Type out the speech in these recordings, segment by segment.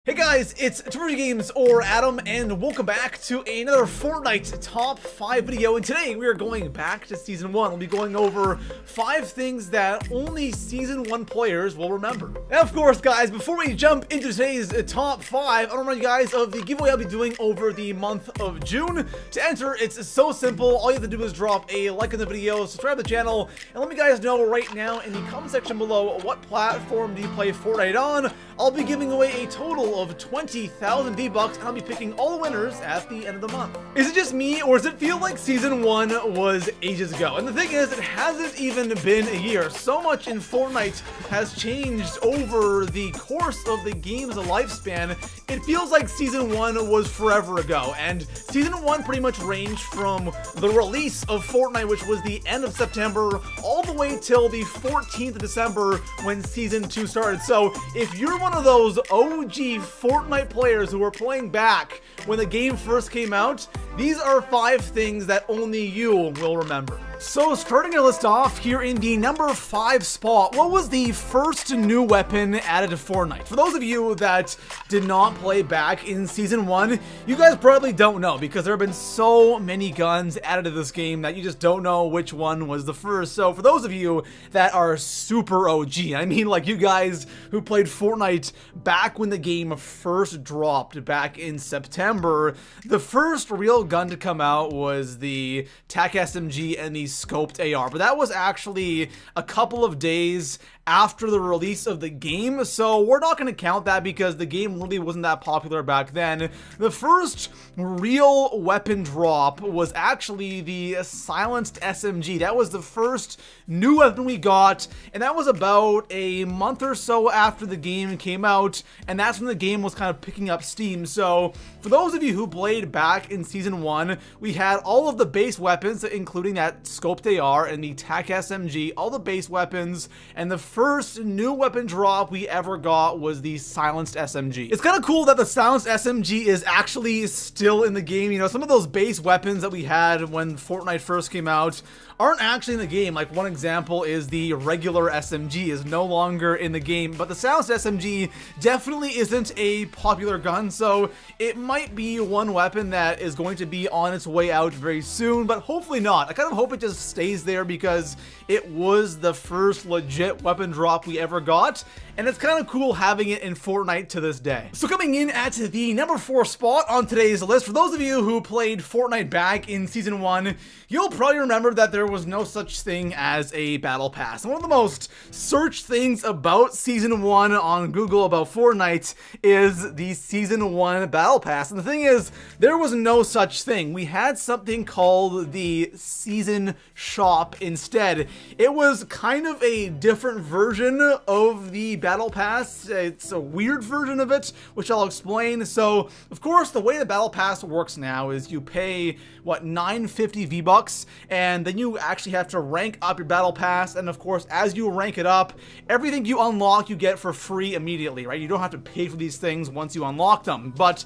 Hey guys, it's Games or Adam, and welcome back to another Fortnite Top 5 video. And today we are going back to Season 1. We'll be going over 5 things that only Season 1 players will remember. And of course, guys, before we jump into today's Top 5, I want to remind you guys of the giveaway I'll be doing over the month of June. To enter, it's so simple. All you have to do is drop a like on the video, subscribe to the channel, and let me guys know right now in the comment section below what platform do you play Fortnite on. I'll be giving away a total of 20,000 V-Bucks, and I'll be picking all the winners at the end of the month. Is it just me, or does it feel like Season 1 was ages ago? And the thing is, it hasn't even been a year. So much in Fortnite has changed over the course of the game's lifespan. It feels like Season 1 was forever ago, and Season 1 pretty much ranged from the release of Fortnite, which was the end of September, all the way till the 14th of December when Season 2 started. So if you're one of those OG Fortnite players who were playing back when the game first came out, these are 5 things that only you will remember. So starting our list off here in the number 5 spot, what was the first new weapon added to Fortnite? For those of you that did not play back in Season 1, you guys probably don't know because there have been so many guns added to this game that you just don't know which one was the first. So for those of you that are super OG, I mean like you guys who played Fortnite back when the game first dropped back in September, the first real gun to come out was the TAC SMG and the scoped AR, but that was actually a couple of days after the release of the game, so we're not going to count that because the game really wasn't that popular back then. The first real weapon drop was actually the silenced SMG. That was the first new weapon we got, and that was about a month or so after the game came out, and that's when the game was kind of picking up steam. So for those of you who played back in Season 1, we had all of the base weapons, including that scoped AR and the TAC SMG, all the base weapons, and the first new weapon drop we ever got was the silenced SMG. It's kind of cool that the silenced SMG is actually still in the game. You know, some of those base weapons that we had when Fortnite first came out aren't actually in the game. Like one example is the regular SMG is no longer in the game, but the silenced SMG definitely isn't a popular gun, so it might be one weapon that is going to be on its way out very soon, but hopefully not. I kind of hope it just stays there because it was the first legit weapon drop we ever got, and it's kind of cool having it in Fortnite to this day. So coming in at the number 4 spot on today's list, for those of you who played Fortnite back in Season 1, you'll probably remember that there was no such thing as a battle pass. And one of the most searched things about Season 1 on Google about Fortnite is the Season 1 battle pass. And the thing is, there was no such thing. We had something called the Season Shop instead. It was kind of a different version of the battle pass. It's a weird version of it, which I'll explain. So, of course, the way the battle pass works now is you pay, what, 950 V-Bucks, and then you actually have to rank up your battle pass, and of course, as you rank it up, everything you unlock you get for free immediately, right? You don't have to pay for these things once you unlock them, but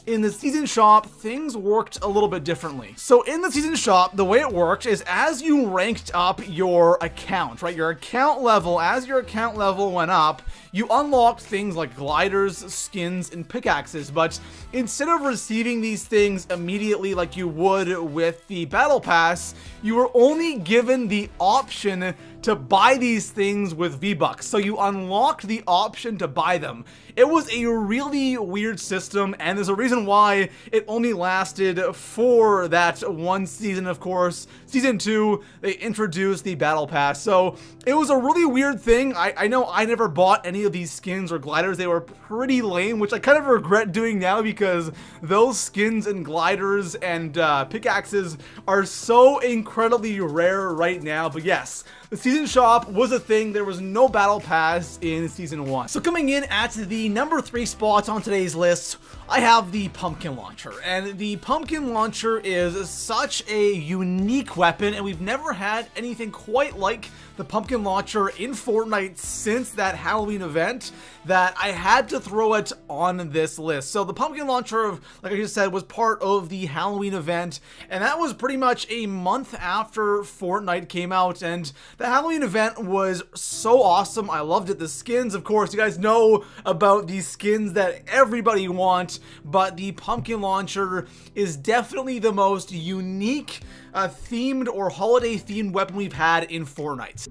in the Season Shop, things worked a little bit differently. So in the Season Shop, the way it worked is as you ranked up your account, right? Your account level, as your account level went up, you unlocked things like gliders, skins, and pickaxes, but instead of receiving these things immediately like you would with the Battle Pass, you were only given the option to buy these things with V-Bucks. So you unlocked the option to buy them. It was a really weird system, and there's a reason why it only lasted for that one season, of course. Season 2, they introduced the Battle Pass. So it was a really weird thing. I know I never bought any of these skins or gliders. They were pretty lame, which I kind of regret doing now because those skins and gliders and pickaxes are so incredibly rare right now. But yes, the Season Shop was a thing. There was no Battle Pass in Season 1. So coming in at the number 3 spot on today's list, I have the Pumpkin Launcher. And the Pumpkin Launcher is such a unique weapon, and we've never had anything quite like the pumpkin launcher in Fortnite since that Halloween event, that I had to throw it on this list. So the pumpkin launcher, like I just said, was part of the Halloween event, and that was pretty much a month after Fortnite came out, and the Halloween event was so awesome. I loved it. The skins, of course, you guys know about these skins that everybody wants, but the pumpkin launcher is definitely the most unique themed or holiday themed weapon we've had in Fortnite.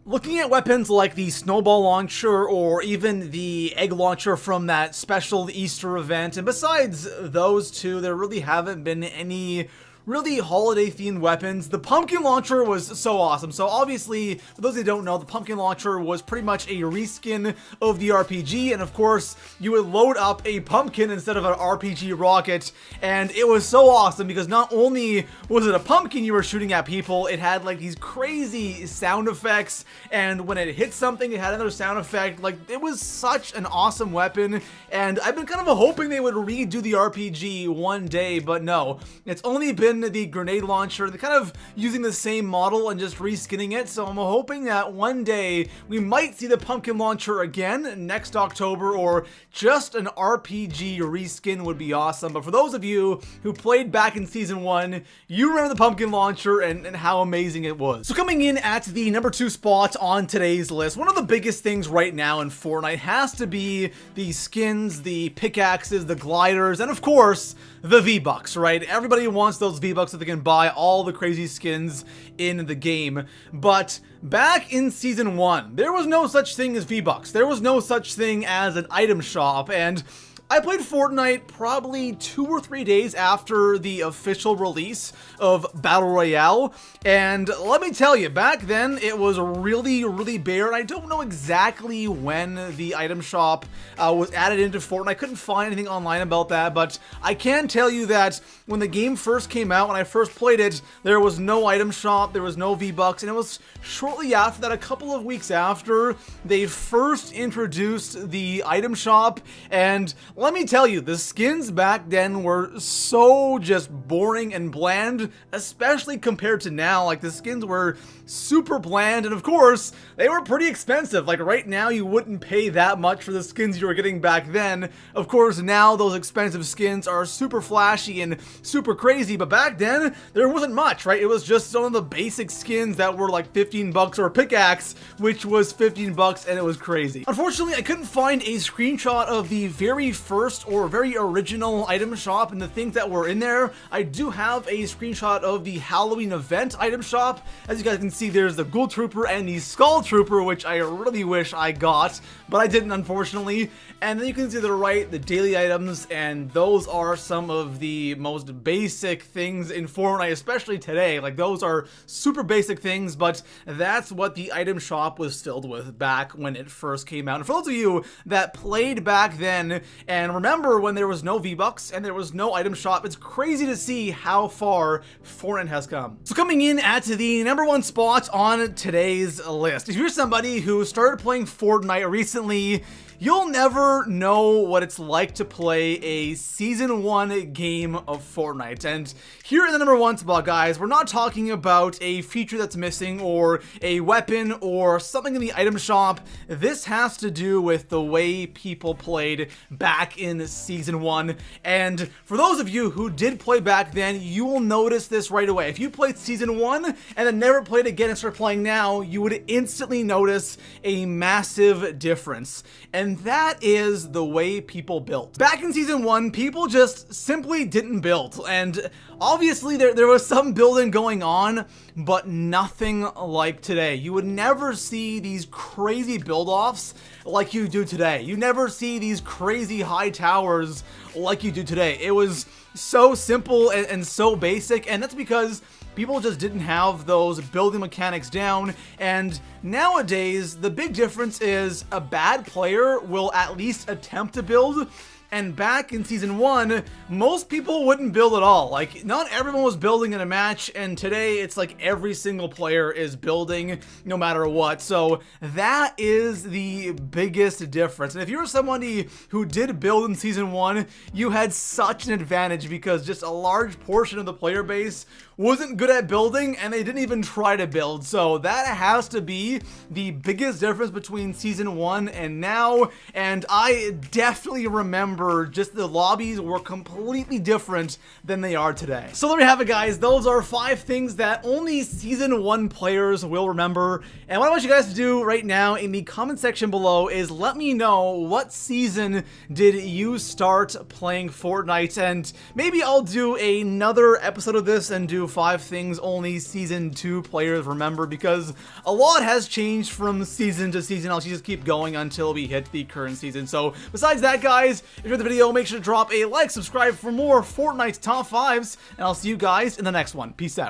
Looking at weapons like the snowball launcher or even the egg launcher from that special Easter event, and besides those two, there really haven't been any really holiday-themed weapons. The pumpkin launcher was so awesome. So obviously, for those who don't know, the pumpkin launcher was pretty much a reskin of the RPG, and of course, you would load up a pumpkin instead of an RPG rocket, and it was so awesome because not only was it a pumpkin you were shooting at people, it had like these crazy sound effects, and when it hit something, it had another sound effect. Like, it was such an awesome weapon, and I've been kind of hoping they would redo the RPG one day, but no. It's only been the grenade launcher. They're kind of using the same model and just reskinning it, so I'm hoping that one day we might see the pumpkin launcher again next October, or just an RPG reskin would be awesome. But for those of you who played back in Season 1, you remember the pumpkin launcher and how amazing it was. So coming in at the number 2 spot on today's list, one of the biggest things right now in Fortnite has to be the skins, the pickaxes, the gliders, and of course, the V-Bucks, right? Everybody wants those V-Bucks so they can buy all the crazy skins in the game. But back in Season 1, there was no such thing as V-Bucks. There was no such thing as an item shop, and I played Fortnite probably 2 or 3 days after the official release of Battle Royale, and let me tell you, back then it was really, really bare, and I don't know exactly when the item shop was added into Fortnite. I couldn't find anything online about that, but I can tell you that when the game first came out, when I first played it, there was no item shop, there was no V-Bucks, and it was shortly after that, a couple of weeks after, they first introduced the item shop, and let me tell you, the skins back then were so just boring and bland, especially compared to now. Like, the skins were super bland, and of course, they were pretty expensive. Like, right now, you wouldn't pay that much for the skins you were getting back then. Of course, now those expensive skins are super flashy and super crazy, but back then, there wasn't much, right? It was just some of the basic skins that were like 15 bucks, or a pickaxe, which was 15 bucks, and it was crazy. Unfortunately, I couldn't find a screenshot of the very first or very original item shop and the things that were in there. I do have a screenshot of the Halloween event item shop. As you guys can see, there's the Ghoul Trooper and the Skull Trooper, which I really wish I got, but I didn't, unfortunately. And then you can see to the right, the daily items, and those are some of the most basic things in Fortnite, especially today. Like, those are super basic things, but that's what the item shop was filled with back when it first came out. And for those of you that played back then and remember when there was no V-Bucks and there was no item shop, it's crazy to see how far Fortnite has come. So coming in at the number 1 spot on today's list, if you're somebody who started playing Fortnite recently, you'll never know what it's like to play a Season 1 game of Fortnite. And here in the number 1 spot, guys, we're not talking about a feature that's missing or a weapon or something in the item shop. This has to do with the way people played back in Season 1. And for those of you who did play back then, you will notice this right away. If you played Season 1 and then never played again and start playing now, you would instantly notice a massive difference. And that is the way people built. Back in Season 1, people just simply didn't build. And obviously there was some building going on, but nothing like today. You would never see these crazy build-offs like you do today. You never see these crazy high towers like you do today. It was so simple and so basic, and that's because people just didn't have those building mechanics down, and nowadays the big difference is a bad player will at least attempt to build. And back in Season 1, most people wouldn't build at all. Like, not everyone was building in a match, and today it's like every single player is building no matter what. So that is the biggest difference. And if you're somebody who did build in Season 1, you had such an advantage because just a large portion of the player base wasn't good at building, and they didn't even try to build. So that has to be the biggest difference between Season 1 and now, and I definitely remember just the lobbies were completely different than they are today. So there we have it, guys. Those are 5 things that only Season 1 players will remember. And what I want you guys to do right now in the comment section below is let me know what season did you start playing Fortnite, and maybe I'll do another episode of this and do 5 things only Season 2 players remember, because a lot has changed from season to season. I'll just keep going until we hit the current season. So besides that, guys, if you enjoyed the video, make sure to drop a like, subscribe for more Fortnite top 5s, and I'll see you guys in the next one. Peace out.